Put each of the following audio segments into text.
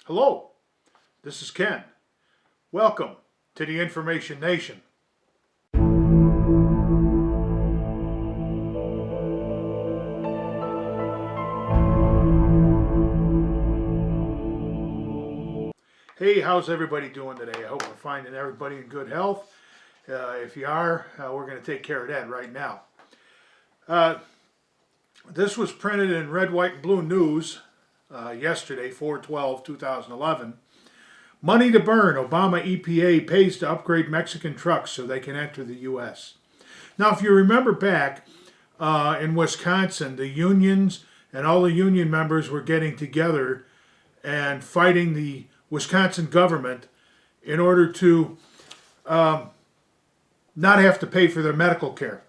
Hello, this is Ken. Welcome to the Information Nation. Hey, how's everybody doing today? I hope we're finding everybody in good health. If you are, we're going to take care of that right now. This was printed in Red, White, and Blue News yesterday, 4/12/2011. Money to burn. Obama EPA pays to upgrade Mexican trucks so they can enter the U.S. Now, if you remember back in Wisconsin, the unions and all the union members were getting together and fighting the Wisconsin government in order to not have to pay for their medical care.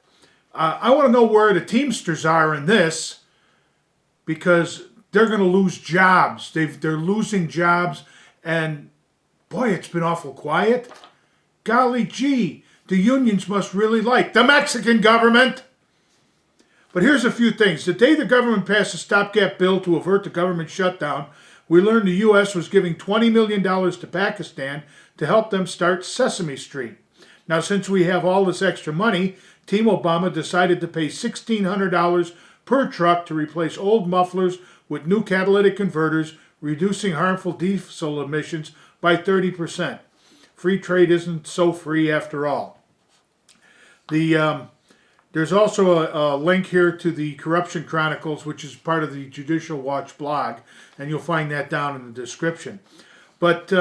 I want to know where the Teamsters are in this, because they're going to lose jobs. They're losing jobs, and boy, it's been awful quiet. Golly gee, the unions must really like the Mexican government. But here's a few things. The day the government passed a stopgap bill to avert the government shutdown, we learned the U.S. was giving $20 million to Pakistan to help them start Sesame Street. Now, since we have all this extra money, Team Obama decided to pay $1,600 per truck to replace old mufflers with new catalytic converters, reducing harmful diesel emissions by 30%. Free trade isn't so free after all. There's also a link here to the Corruption Chronicles, which is part of the Judicial Watch blog, and you'll find that down in the description. But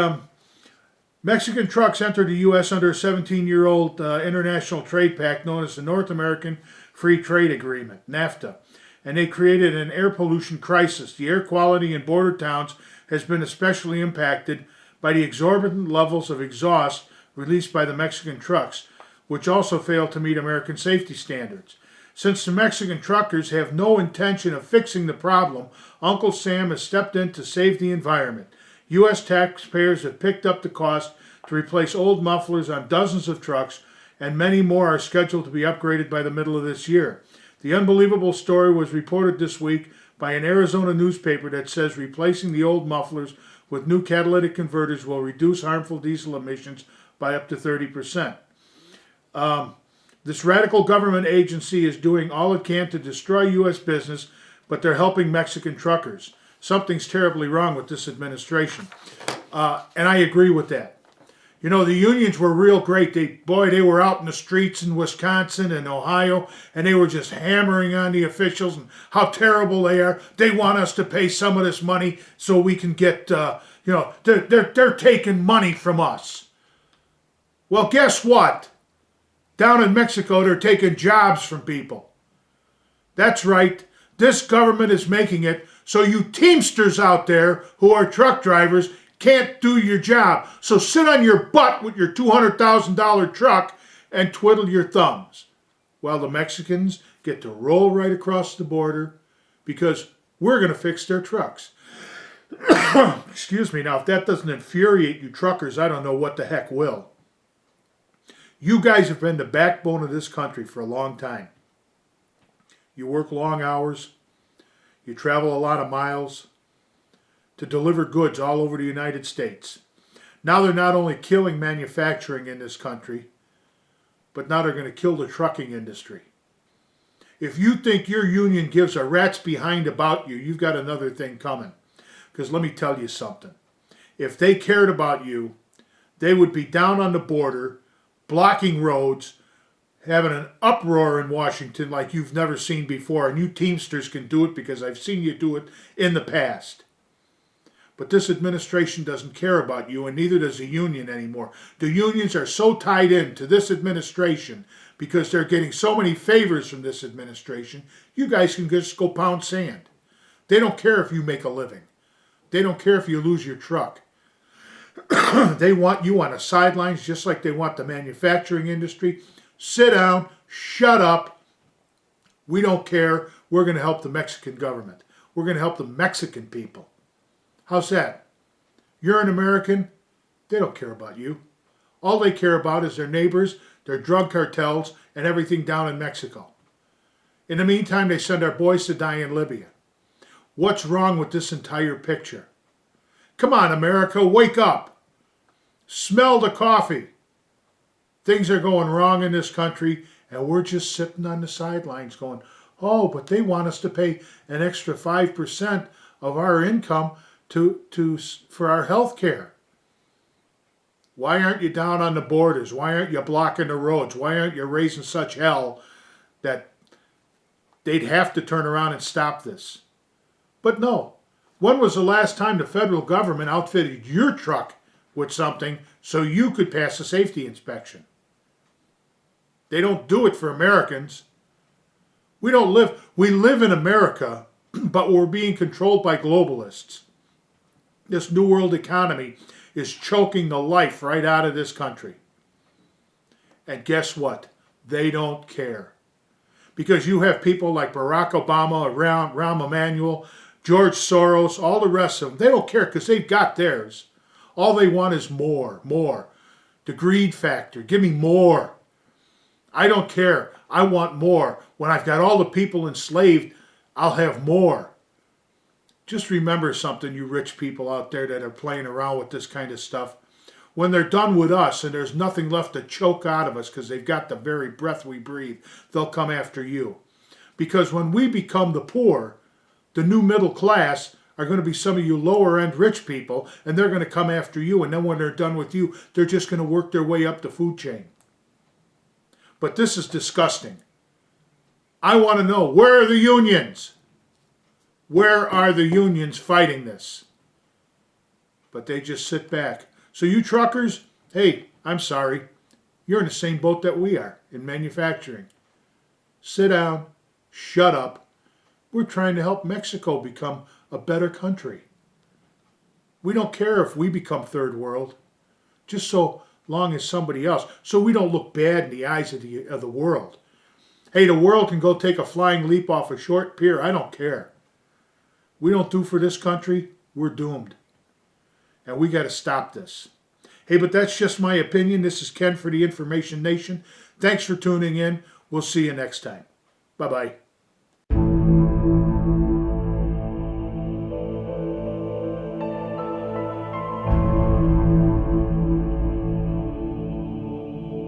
Mexican trucks entered the U.S. under a 17-year-old international trade pact known as the North American Free Trade Agreement, NAFTA, and they created an air pollution crisis. The air quality in border towns has been especially impacted by the exorbitant levels of exhaust released by the Mexican trucks, which also fail to meet American safety standards. Since the Mexican truckers have no intention of fixing the problem, Uncle Sam has stepped in to save the environment. U.S. taxpayers have picked up the cost to replace old mufflers on dozens of trucks, and many more are scheduled to be upgraded by the middle of this year. The unbelievable story was reported this week by an Arizona newspaper that says replacing the old mufflers with new catalytic converters will reduce harmful diesel emissions by up to 30%. This radical government agency is doing all it can to destroy U.S. business, but they're helping Mexican truckers. Something's terribly wrong with this administration. And I agree with that. You know, the unions were real great. They were out in the streets in Wisconsin and Ohio, and they were just hammering on the officials and how terrible they are. They want us to pay some of this money so we can get, they're taking money from us. Well, guess what? Down in Mexico, they're taking jobs from people. That's right. This government is making it so you Teamsters out there who are truck drivers can't do your job. So sit on your butt with your $200,000 truck and twiddle your thumbs while the Mexicans get to roll right across the border because we're going to fix their trucks. Excuse me. Now, if that doesn't infuriate you truckers, I don't know what the heck will. You guys have been the backbone of this country for a long time. You work long hours. You travel a lot of miles to deliver goods all over the United States. Now they're not only killing manufacturing in this country, but now they're going to kill the trucking industry. If you think your union gives a rat's behind about you, you've got another thing coming. Because let me tell you something. If they cared about you, they would be down on the border, blocking roads, having an uproar in Washington like you've never seen before. And you Teamsters can do it because I've seen you do it in the past. But this administration doesn't care about you, and neither does the union anymore. The unions are so tied in to this administration because they're getting so many favors from this administration, you guys can just go pound sand. They don't care if you make a living. They don't care if you lose your truck. They want you on the sidelines just like they want the manufacturing industry. Sit down, shut up. We don't care. We're going to help the Mexican government. We're going to help the Mexican people. How's that? You're an American. They don't care about you. All they care about is their neighbors, their drug cartels, and everything down in Mexico. In the meantime, they send our boys to die in Libya. What's wrong with this entire picture? Come on, America, wake up. Smell the coffee. Things are going wrong in this country, and we're just sitting on the sidelines going, oh, but they want us to pay an extra 5% of our income for our health care. Why aren't you down on the borders? Why aren't you blocking the roads? Why aren't you raising such hell that they'd have to turn around and stop this? But no. When was the last time the federal government outfitted your truck with something so you could pass a safety inspection? They don't do it for Americans. We live in America, but we're being controlled by globalists. This New World economy is choking the life right out of this country. And guess what? They don't care. Because you have people like Barack Obama, Rahm Emanuel, George Soros, all the rest of them. They don't care because they've got theirs. All they want is more. The greed factor. Give me more. I don't care. I want more. When I've got all the people enslaved, I'll have more. Just remember something, you rich people out there that are playing around with this kind of stuff. When they're done with us and there's nothing left to choke out of us because they've got the very breath we breathe, they'll come after you. Because when we become the poor, the new middle class are going to be some of you lower end rich people, and they're going to come after you, and then when they're done with you, they're just going to work their way up the food chain. But this is disgusting. I want to know, where are the unions? Where are the unions fighting this? But they just sit back. So you truckers, hey, I'm sorry. You're in the same boat that we are in manufacturing. Sit down, shut up. We're trying to help Mexico become a better country. We don't care if we become third world, just so long as somebody else, so we don't look bad in the eyes of the world. Hey, the world can go take a flying leap off a short pier. I don't care. We don't do for this country, we're doomed. And we got to stop this. Hey, but that's just my opinion. This is Ken for the Information Nation. Thanks for tuning in. We'll see you next time. Bye-bye.